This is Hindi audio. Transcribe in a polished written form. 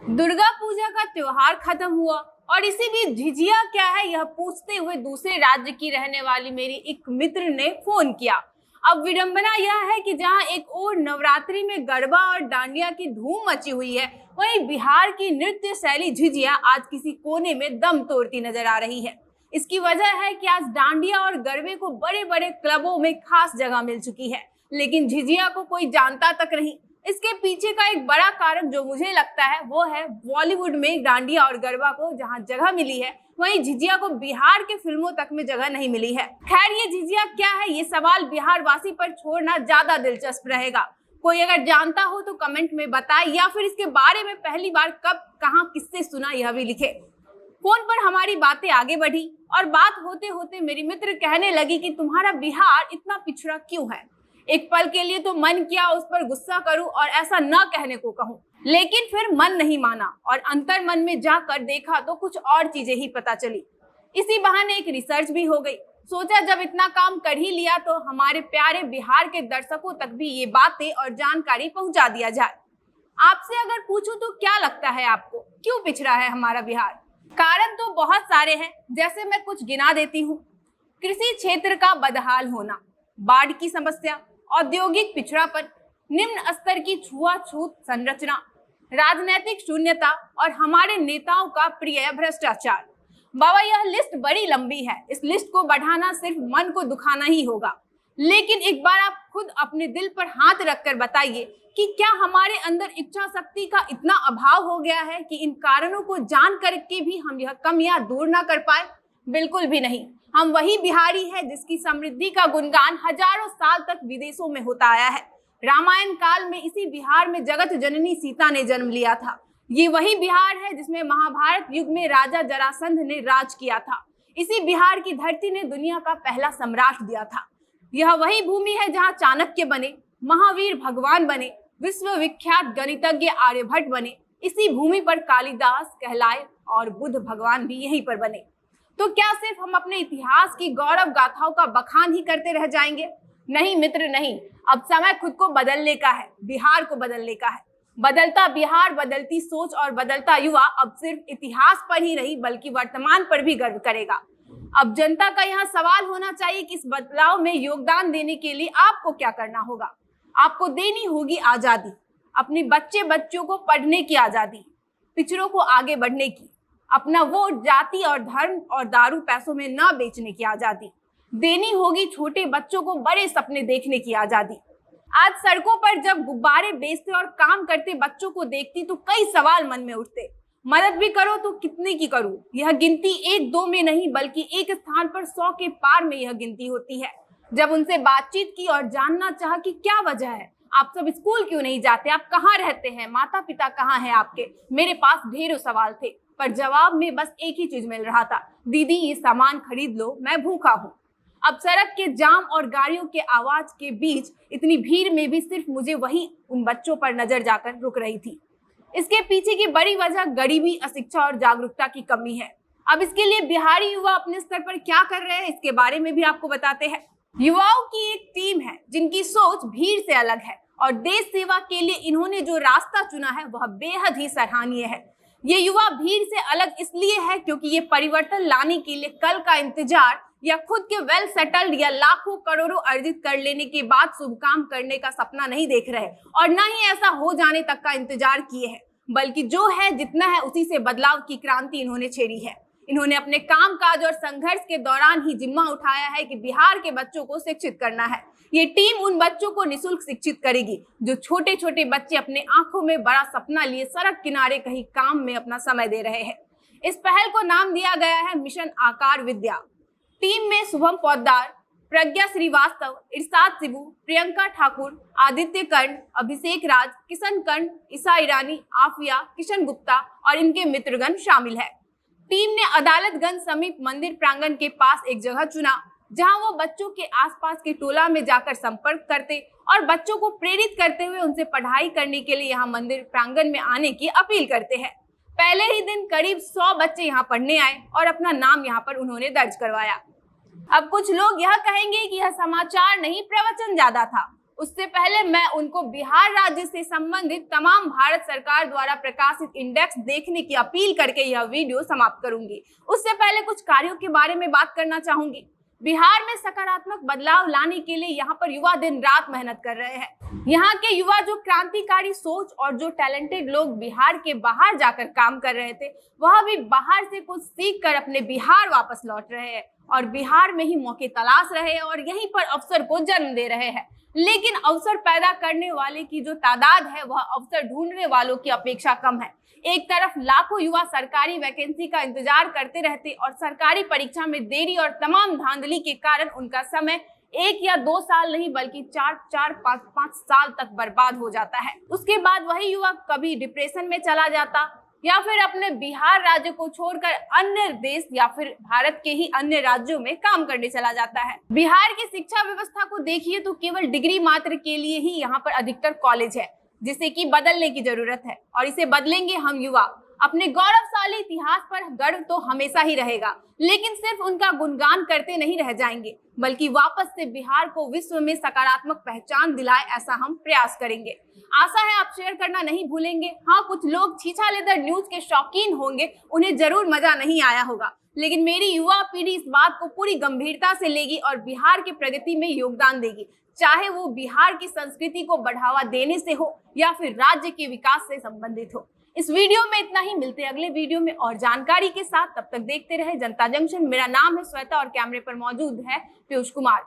दुर्गा पूजा का त्योहार खत्म हुआ और इसी बीच झिझिया क्या है यह पूछते हुए दूसरे राज्य की रहने वाली मेरी एक मित्र ने फोन किया। अब विडंबना यह है कि जहां एक और नवरात्रि में गरबा और डांडिया की धूम मची हुई है, वहीं बिहार की नृत्य शैली झिझिया आज किसी कोने में दम तोड़ती नजर आ रही है। इसकी वजह है कि आज डांडिया और गरबे को बड़े बड़े क्लबों में खास जगह मिल चुकी है, लेकिन झिझिया को कोई जानता तक नहीं। इसके पीछे का एक बड़ा कारण जो मुझे लगता है वो है बॉलीवुड में डांडिया और गरबा को जहां जगह मिली है, वहीं झिझिया को बिहार के फिल्मों तक में जगह नहीं मिली है। खैर, ये झिझिया क्या है ये सवाल बिहार वासी पर छोड़ना ज्यादा दिलचस्प रहेगा। कोई अगर जानता हो तो कमेंट में बताए, या फिर इसके बारे में पहली बार कब कहां किससे सुना यह भी लिखे। फोन पर हमारी बातें आगे बढ़ी और बात होते होते मेरी मित्र कहने लगी कि तुम्हारा बिहार इतना पिछड़ा क्यों है। एक पल के लिए तो मन किया उस पर गुस्सा करूं और ऐसा न कहने को कहूं, लेकिन फिर मन नहीं माना और अंतर मन में जाकर देखा तो कुछ और चीजें ही पता चली। इसी बहाने एक रिसर्च भी हो गई। सोचा जब इतना काम कर ही लिया तो हमारे प्यारे बिहार के दर्शकों तक भी ये बातें और जानकारी पहुंचा दिया जाए। आपसे अगर पूछूं तो क्या लगता है आपको, क्यों पिछड़ा है हमारा बिहार? कारण तो बहुत सारे हैं, जैसे मैं कुछ गिना देती हूँ। कृषि क्षेत्र का बदहाल होना, बाढ़ की समस्या, औद्योगिक पिछड़ापन, निम्न स्तर की छुआछूत संरचना, राजनीतिक शून्यता और हमारे नेताओं का प्रिय भ्रष्टाचार। बाबा, यह लिस्ट बड़ी लंबी है। इस लिस्ट को बढ़ाना सिर्फ मन को दुखाना ही होगा। लेकिन एक बार आप खुद अपने दिल पर हाथ रखकर बताइए कि क्या हमारे अंदर इच्छा शक्ति का इतना अभाव हो गया है कि इन कारणों को जान करके भी हम यह कमियां दूर ना कर पाए? बिल्कुल भी नहीं। हम वही बिहारी है जिसकी समृद्धि का गुणगान हजारों साल तक विदेशों में होता आया है। रामायण काल में इसी बिहार में जगत जननी सीता ने जन्म लिया था। ये वही बिहार है जिसमें महाभारत युग में राजा जरासंध ने राज किया था। इसी बिहार की धरती ने दुनिया का पहला सम्राट दिया था। यह वही भूमि है जहाँ चाणक्य बने, महावीर भगवान बने, विश्वविख्यात गणितज्ञ आर्यभट्ट बने। इसी भूमि पर कालिदास कहलाए और बुद्ध भगवान भी यहीं पर बने। तो क्या सिर्फ हम अपने इतिहास की गौरव गाथाओं का बखान ही करते रह जाएंगे? नहीं मित्र, नहीं। अब समय खुद को बदलने का है, बिहार को बदलने का है। बदलता बिहार, बदलती सोच और बदलता युवा अब सिर्फ इतिहास पर ही नहीं बल्कि वर्तमान पर भी गर्व करेगा। अब जनता का यहाँ सवाल होना चाहिए कि इस बदलाव में योगदान देने के लिए आपको क्या करना होगा। आपको देनी होगी आजादी, अपने बच्चे बच्चों को पढ़ने की आजादी, पिछड़ों को आगे बढ़ने की, अपना वोट जाति और धर्म और दारू पैसों में न बेचने की आजादी। देनी होगी छोटे बच्चों को बड़े सपने देखने की आजादी। आज सड़कों पर जब गुब्बारे बेचते और काम करते बच्चों को देखती तो कई सवाल मन में उठते। मदद भी करो तो कितने की करूं? यह गिनती एक दो में नहीं बल्कि एक स्थान पर 100 के पार में यह गिनती होती है। जब उनसे बातचीत की और जानना चाहा कि क्या वजह है, आप सब स्कूल क्यों नहीं जाते, आप कहाँ रहते हैं, माता पिता कहाँ हैं आपके, मेरे पास ढेरों सवाल थे, पर जवाब में बस एक ही चीज मिल रहा था, दीदी ये सामान खरीद लो, मैं भूखा हूँ। अब सड़क के जाम और गाड़ियों के आवाज के बीच इतनी भीड़ में भी सिर्फ मुझे वही उन बच्चों पर नजर जाकर रुक रही थी। इसके पीछे की बड़ी वजह गरीबी, अशिक्षा और जागरूकता की कमी है। अब इसके लिए बिहारी युवा अपने स्तर पर क्या कर रहे हैं इसके बारे में भी आपको बताते हैं। युवाओं की एक टीम है जिनकी सोच भीड़ से अलग है और देश सेवा के लिए इन्होंने जो रास्ता चुना है वह बेहद ही सराहनीय है। ये युवा भीड़ से अलग इसलिए है क्योंकि ये परिवर्तन लाने के लिए कल का इंतजार या खुद के वेल सेटल्ड या लाखों करोड़ों अर्जित कर लेने के बाद शुभ काम करने का सपना नहीं देख रहे और न ही ऐसा हो जाने तक का इंतजार किए हैं, बल्कि जो है जितना है उसी से बदलाव की क्रांति इन्होंने छेड़ी है। इन्होंने अपने काम काज और संघर्ष के दौरान ही जिम्मा उठाया है कि बिहार के बच्चों को शिक्षित करना है। ये टीम उन बच्चों को निःशुल्क शिक्षित करेगी जो छोटे छोटे बच्चे अपने आंखों में बड़ा सपना लिए सड़क किनारे कहीं काम में अपना समय दे रहे हैं। इस पहल को नाम दिया गया है मिशन आकार विद्या। टीम में शुभम पोद्दार, प्रज्ञा श्रीवास्तव, इरशाद शिबू, प्रियंका ठाकुर, आदित्य कर्ण, अभिषेक राज, किशन कर्ण, ईसा ईरानी, आफिया, किशन गुप्ता और इनके मित्रगण शामिल है। टीम ने अदालतगंज समीप मंदिर प्रांगण के पास एक जगह चुना जहां वो बच्चों के आसपास के टोला में जाकर संपर्क करते और बच्चों को प्रेरित करते हुए उनसे पढ़ाई करने के लिए यहां मंदिर प्रांगण में आने की अपील करते हैं। पहले ही दिन करीब 100 बच्चे यहां पढ़ने आए और अपना नाम यहां पर उन्होंने दर्ज करवाया। अब कुछ लोग यह कहेंगे कि यह समाचार नहीं प्रवचन ज्यादा था, उससे पहले मैं उनको बिहार राज्य से संबंधित तमाम भारत सरकार द्वारा प्रकाशित इंडेक्स देखने की अपील करके यह वीडियो समाप्त करूंगी। उससे पहले कुछ कार्यों के बारे में बात करना चाहूंगी। बिहार में सकारात्मक बदलाव लाने के लिए यहाँ पर युवा दिन रात मेहनत कर रहे हैं। यहाँ के युवा जो क्रांतिकारी सोच और जो टैलेंटेड लोग बिहार के बाहर जाकर काम कर रहे थे, वह भी बाहर से कुछ सीख कर अपने बिहार वापस लौट रहे हैं और बिहार में ही मौके तलाश रहे हैं और यहीं पर अवसर को जन्म दे रहे हैं। लेकिन अवसर पैदा करने वाले की जो तादाद है वह अवसर ढूंढने वालों की अपेक्षा कम है। एक तरफ लाखों युवा सरकारी वैकेंसी का इंतजार करते रहते और सरकारी परीक्षा में देरी और तमाम धांधली के कारण उनका समय 1 या 2 साल नहीं बल्कि 4-5 साल तक बर्बाद हो जाता है। उसके बाद वही युवा कभी डिप्रेशन में चला जाता या फिर अपने बिहार राज्य को छोड़कर अन्य देश या फिर भारत के ही अन्य राज्यों में काम करने चला जाता है। बिहार की शिक्षा व्यवस्था को देखिए तो केवल डिग्री मात्र के लिए ही यहाँ पर अधिकतर कॉलेज है, जिसे कि बदलने की जरूरत है और इसे बदलेंगे हम युवा। अपने गौरवशाली इतिहास पर गर्व तो हमेशा ही रहेगा, लेकिन सिर्फ उनका गुणगान करते नहीं रह जाएंगे, बल्कि वापस से बिहार को विश्व में सकारात्मक पहचान दिलाए ऐसा हम प्रयास करेंगे। आशा है आप शेयर करना नहीं भूलेंगे। हाँ, कुछ लोग छीछा लेदर न्यूज के शौकीन होंगे, उन्हें जरूर मजा नहीं आया होगा, लेकिन मेरी युवा पीढ़ी इस बात को पूरी गंभीरता से लेगी और बिहार की प्रगति में योगदान देगी, चाहे वो बिहार की संस्कृति को बढ़ावा देने से हो या फिर राज्य के विकास से संबंधित हो। इस वीडियो में इतना ही, मिलते हैं अगले वीडियो में और जानकारी के साथ। तब तक देखते रहे जनता जंक्शन। मेरा नाम है श्वेता और कैमरे पर मौजूद है पीयूष कुमार।